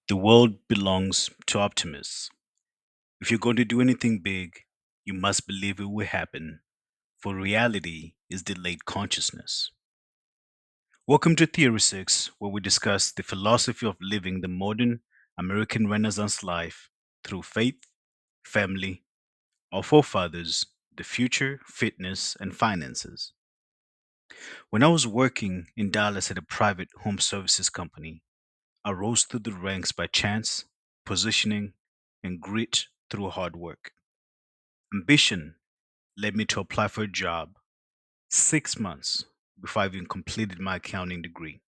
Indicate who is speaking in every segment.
Speaker 1: The world belongs to optimists. If you're going to do anything big, you must believe it will happen, for reality is delayed consciousness. Welcome to TheorySix, where we discuss the philosophy of living the modern American Renaissance life through faith, family, our forefathers, the future, fitness, and finances. When I was working in Dallas at a private home services company, I rose through the ranks by chance, positioning, and grit through hard work. Ambition led me to apply for a job 6 months before I even completed my accounting degree.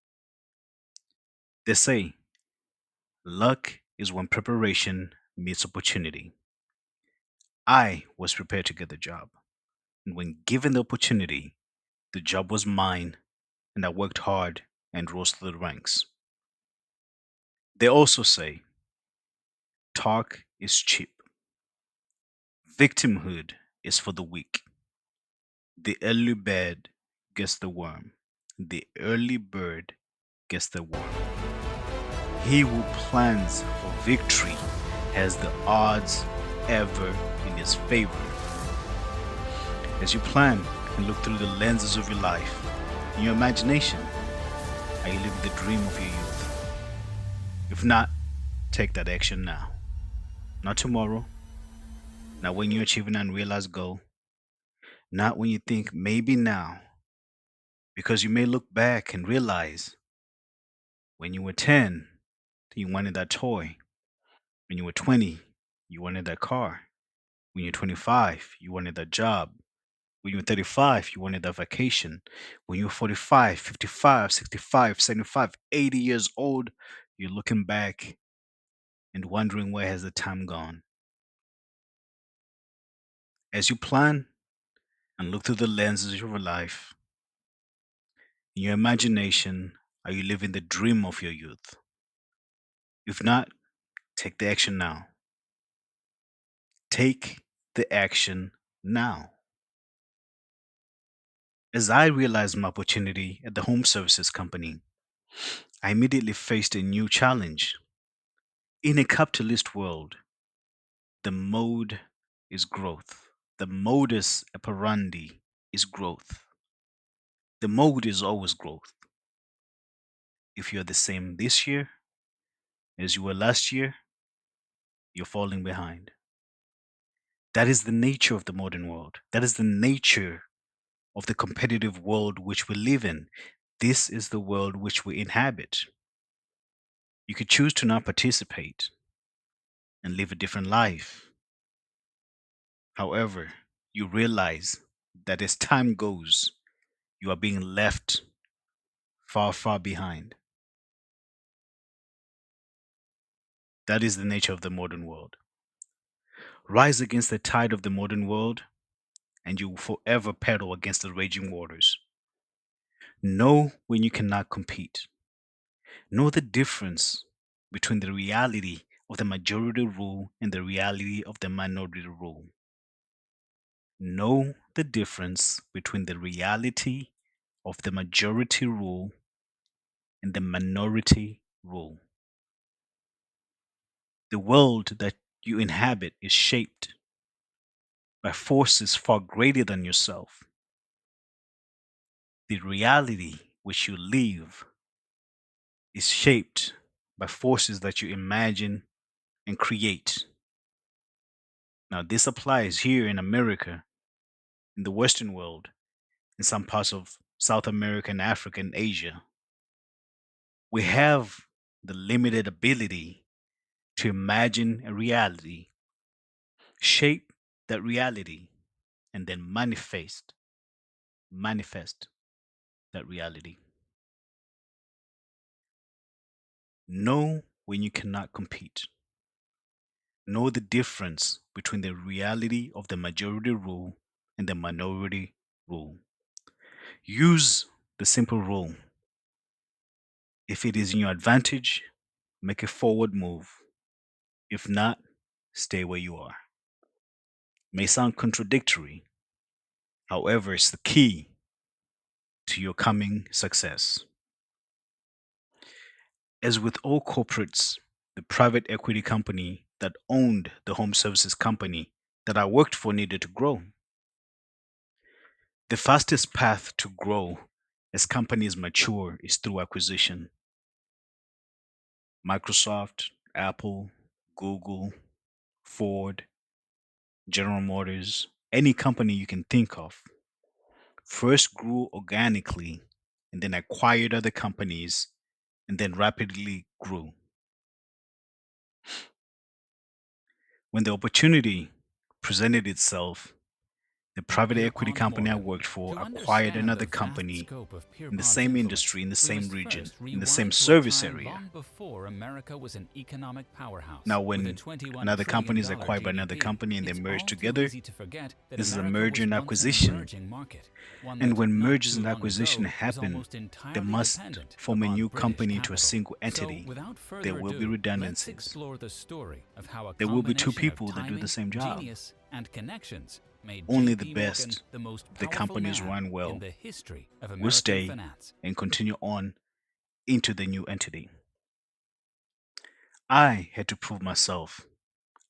Speaker 1: They say luck is when preparation meets opportunity. I was prepared to get the job, and when given the opportunity, the job was mine, and I worked hard and rose through the ranks. They also say talk is cheap, victimhood is for the weak. The early bird gets the worm. The early bird gets the worm. He who plans for victory has the odds ever in his favor. As you plan and look through the lenses of your life, in your imagination, are you living the dream of your youth? If not, take that action now. Not tomorrow, not when you achieve an unrealized goal, not when you think maybe now, because you may look back and realize when you were 10, you wanted that toy. When you were 20, you wanted that car. When you're 25, you wanted that job. When you were 35, you wanted that vacation. When you were 45, 55, 65, 75, 80 years old, you're looking back and wondering where has the time gone. As you plan and look through the lenses of your life, in your imagination, are you living the dream of your youth? If not, take the action now. Take the action now. As I realized my opportunity at the home services company, I immediately faced a new challenge. In a capitalist world, the mode is growth. The modus operandi is growth. The mode is always growth. If you're the same this year as you were last year, you're falling behind. That is the nature of the modern world. That is the nature of the competitive world which we live in. This is the world which we inhabit. You could choose to not participate and live a different life. However, you realize that as time goes, you are being left far, far behind. That is the nature of the modern world. Rise against the tide of the modern world, and you will forever paddle against the raging waters. Know when you cannot compete. Know the difference between the reality of the majority rule and the reality of the minority rule. Know the difference between the reality of the majority rule and the minority rule. The world that you inhabit is shaped by forces far greater than yourself. The reality which you live is shaped by forces that you imagine and create. Now, this applies here in America, in the Western world, in some parts of South America and Africa and Asia. We have the limited ability to imagine a reality, shape that reality, and then manifest that reality. Know when you cannot compete. Know the difference between the reality of the majority rule and the minority rule. Use the simple rule. If it is in your advantage, make a forward move. If not, stay where you are. May sound contradictory, however, it's the key to your coming success. As with all corporates, The private equity company that owned the home services company that I worked for needed to grow. The fastest path to grow as companies mature is through acquisition. Microsoft, Apple, Google, Ford, General Motors, any company you can think of, first grew organically and then acquired other companies and then rapidly grew. When the opportunity presented itself, the
Speaker 2: In
Speaker 1: private equity
Speaker 2: Pierpont
Speaker 1: company I
Speaker 2: Morgan,
Speaker 1: worked for
Speaker 2: to
Speaker 1: acquired
Speaker 2: understand
Speaker 1: another
Speaker 2: the vast
Speaker 1: company
Speaker 2: scope of
Speaker 1: in the
Speaker 2: Pierpont's
Speaker 1: same
Speaker 2: influence,
Speaker 1: industry, in the
Speaker 2: we
Speaker 1: same
Speaker 2: must
Speaker 1: region,
Speaker 2: first
Speaker 1: in the same
Speaker 2: rewind to a
Speaker 1: service
Speaker 2: time
Speaker 1: area.
Speaker 2: long before America was an economic powerhouse.
Speaker 1: Now,
Speaker 2: With a
Speaker 1: when
Speaker 2: $21
Speaker 1: another company
Speaker 2: trillion
Speaker 1: is acquired by another
Speaker 2: GDP,
Speaker 1: company and they
Speaker 2: it's
Speaker 1: merge
Speaker 2: all too
Speaker 1: together,
Speaker 2: easy to forget that
Speaker 1: this is a
Speaker 2: America
Speaker 1: merger
Speaker 2: was
Speaker 1: and
Speaker 2: once an
Speaker 1: acquisition.
Speaker 2: emerging market, one
Speaker 1: And
Speaker 2: that,
Speaker 1: when
Speaker 2: not
Speaker 1: mergers
Speaker 2: too
Speaker 1: and
Speaker 2: long
Speaker 1: acquisition
Speaker 2: ago, was
Speaker 1: happen,
Speaker 2: almost
Speaker 1: they
Speaker 2: entirely
Speaker 1: must
Speaker 2: dependent
Speaker 1: form a
Speaker 2: upon
Speaker 1: new
Speaker 2: British
Speaker 1: company into a
Speaker 2: capital.
Speaker 1: single
Speaker 2: So,
Speaker 1: entity.
Speaker 2: without
Speaker 1: There
Speaker 2: further
Speaker 1: will be
Speaker 2: ado, let's
Speaker 1: redundancies.
Speaker 2: explore the story of how a
Speaker 1: There will be two
Speaker 2: combination of
Speaker 1: people that do the
Speaker 2: timing,
Speaker 1: same job.
Speaker 2: genius, and connections made
Speaker 1: Only the
Speaker 2: J.P. Morgan
Speaker 1: best,
Speaker 2: the most
Speaker 1: if the
Speaker 2: powerful
Speaker 1: companies
Speaker 2: man
Speaker 1: run
Speaker 2: in
Speaker 1: well,
Speaker 2: the history of
Speaker 1: will
Speaker 2: American
Speaker 1: stay
Speaker 2: finance.
Speaker 1: and continue on into the new entity. I had to prove myself.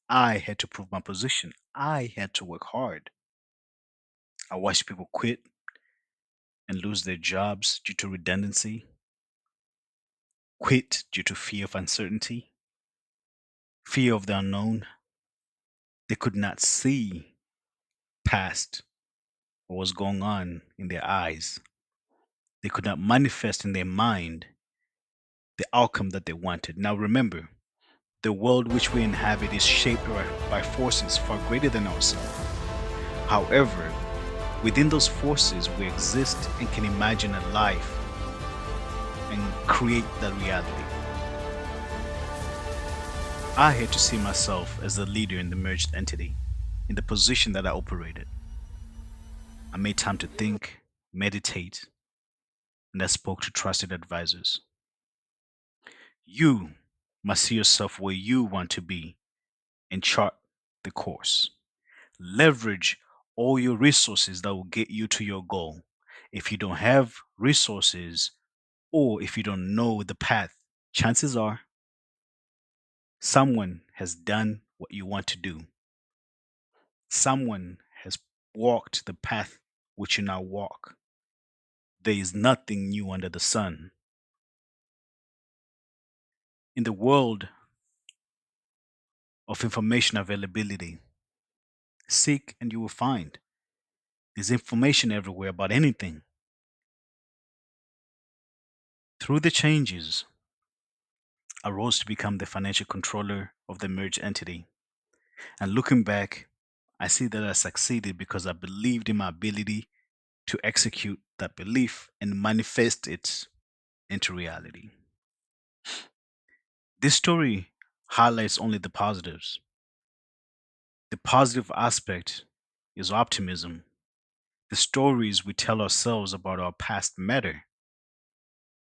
Speaker 1: I had to prove my position. I had to work hard. I watched people quit and lose their jobs due to redundancy, quit due to fear of uncertainty, fear of the unknown. They could not see past what was going on in their eyes. They could not manifest in their mind the outcome that they wanted. Now remember, the world which we inhabit is shaped by forces far greater than ourselves. However, within those forces, we exist and can imagine a life and create that reality. I had to see myself as the leader in the merged entity, in the position that I operated. I made time to think, meditate, and I spoke to trusted advisors. You must see yourself where you want to be and chart the course. Leverage all your resources that will get you to your goal. If you don't have resources or if you don't know the path, chances are someone has done what you want to do. Someone has walked the path which you now walk. There is nothing new under the sun. In the world of information availability, seek and you will find. There's information everywhere about anything. Through the changes, I rose to become the financial controller of the merged entity. And looking back, I see that I succeeded because I believed in my ability to execute that belief and manifest it into reality. This story highlights only the positives. The positive aspect is optimism. The stories we tell ourselves about our past matter.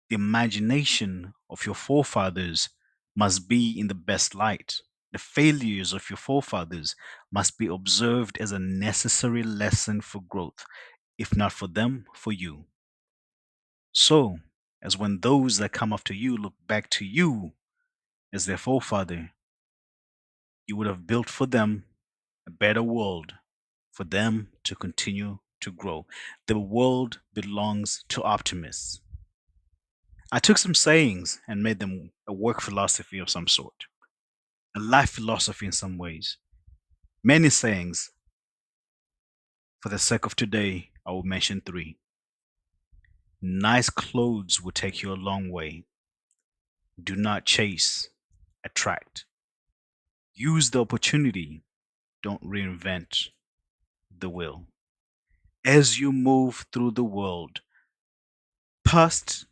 Speaker 1: The imagination of your forefathers must be in the best light. The failures of your forefathers must be observed as a necessary lesson for growth, if not for them, for you. So, as when those that come after you look back to you as their forefather, you would have built for them a better world for them to continue to grow. The world belongs to optimists. I took some sayings and made them a work philosophy of some sort, a life philosophy in some ways. Many sayings. For the sake of today, I will mention three. Nice clothes will take you a long way. Do not chase, attract. Use the opportunity, don't reinvent the wheel. As you move through the world, past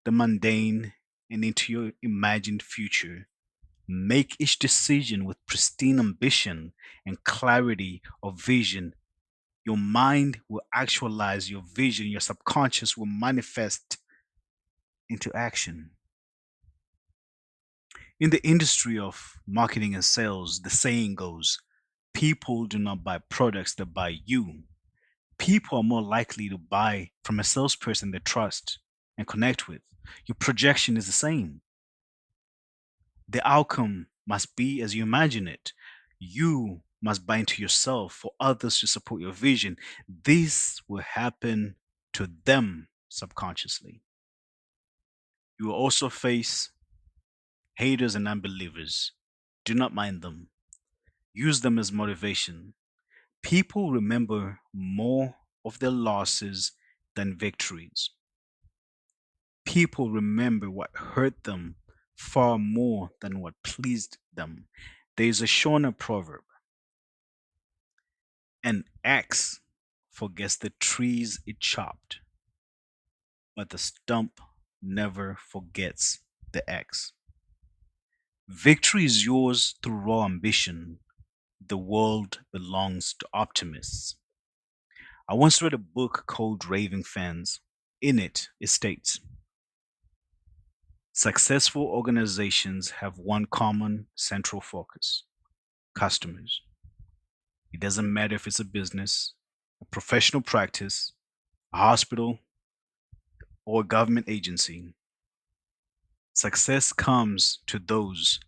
Speaker 1: the mundane and into your imagined future, make each decision with pristine ambition and clarity of vision. Your mind will actualize your vision, your subconscious will manifest into action. In the industry of marketing and sales, the saying goes people do not buy products, they buy you. People are more likely to buy from a salesperson they trust and connect with. Your projection is the same. The outcome must be as you imagine it. You must buy into yourself for others to support your vision. This will happen to them subconsciously. You will also face haters and unbelievers. Do not mind them. Use them as motivation. People remember more of their losses than victories. People remember what hurt them far more than what pleased them. There is a Shona proverb: an axe forgets the trees it chopped, but the stump never forgets the axe. Victory is yours through raw ambition. The world belongs to optimists. I once read a book called Raving Fans. In it, it states successful organizations have one common central focus: customers. It doesn't matter if it's a business, a professional practice, a hospital, or a government agency. Success comes to those,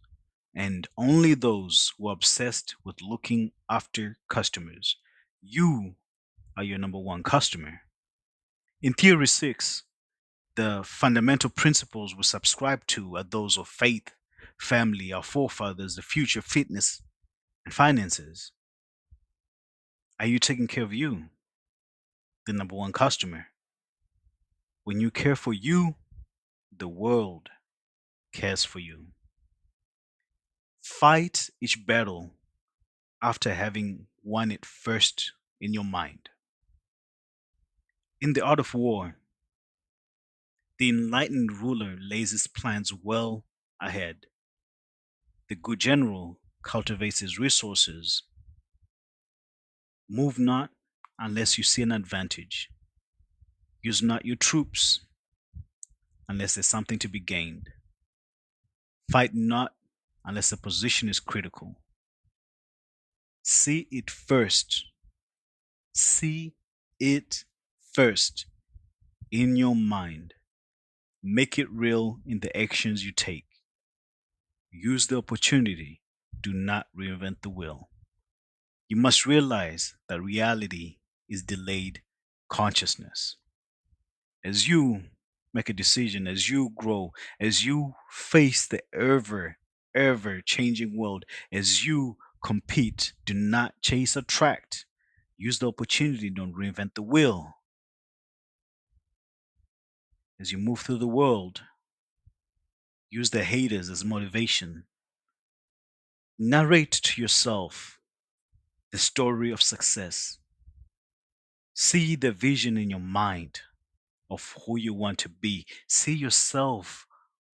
Speaker 1: and only those, who are obsessed with looking after customers. You are your number one customer. In Theory 6, the fundamental principles we subscribe to are those of faith, family, our forefathers, the future, fitness, and finances. Are you taking care of you, the number one customer? When you care for you, the world cares for you. Fight each battle after having won it first in your mind. In the art of war, the enlightened ruler lays his plans well ahead. The good general cultivates his resources. Move not unless you see an advantage. Use not your troops unless there's something to be gained. Fight not unless the position is critical. See it first. See it first in your mind. Make it real in the actions you take. Use the opportunity. Do not reinvent the wheel. You must realize that reality is delayed consciousness. As you make a decision, as you grow, as you face the ever changing world, as you compete, do not chase a tract. Use the opportunity, don't reinvent the wheel. As you move through the world, use the haters as motivation. Narrate to yourself the story of success. See the vision in your mind of who you want to be. See yourself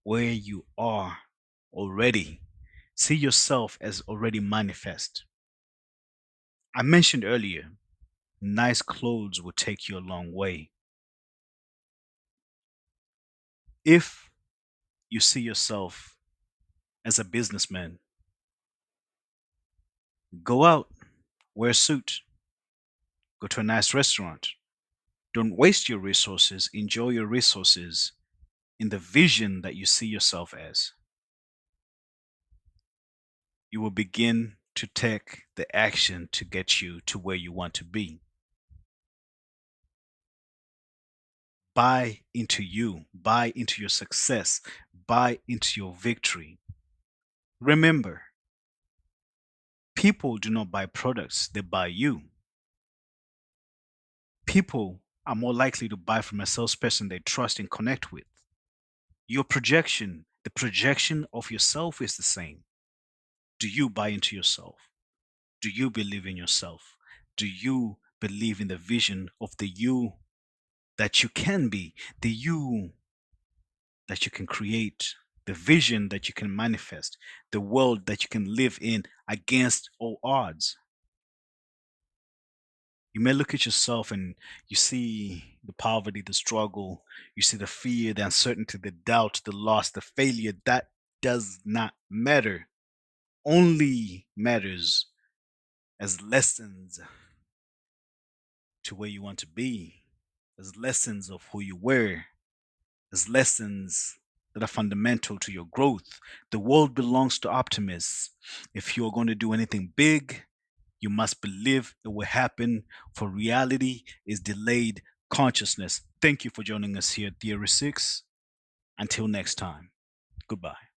Speaker 1: where you are already. See yourself as already manifest. I mentioned earlier, nice clothes will take you a long way. If you see yourself as a businessman, go out, wear a suit, go to a nice restaurant. Don't waste your resources. Enjoy your resources in the vision that you see yourself as. You will begin to take the action to get you to where you want to be. Buy into you, buy into your success, buy into your victory. Remember, people do not buy products, they buy you. People are more likely to buy from a salesperson they trust and connect with. Your projection, the projection of yourself is the same. Do you buy into yourself? Do you believe in yourself? Do you believe in the vision of the you that you can be, the you that you can create, the vision that you can manifest, the world that you can live in against all odds? You may look at yourself and you see the poverty, the struggle, you see the fear, the uncertainty, the doubt, the loss, the failure. That does not matter. Only matters as lessons to where you want to be, as lessons of who you were, as lessons. that are fundamental to your growth. The world belongs to optimists. If you are going to do anything big, you must believe it will happen, for reality is delayed consciousness. Thank you for joining us here at Theory 6. Until next time, goodbye.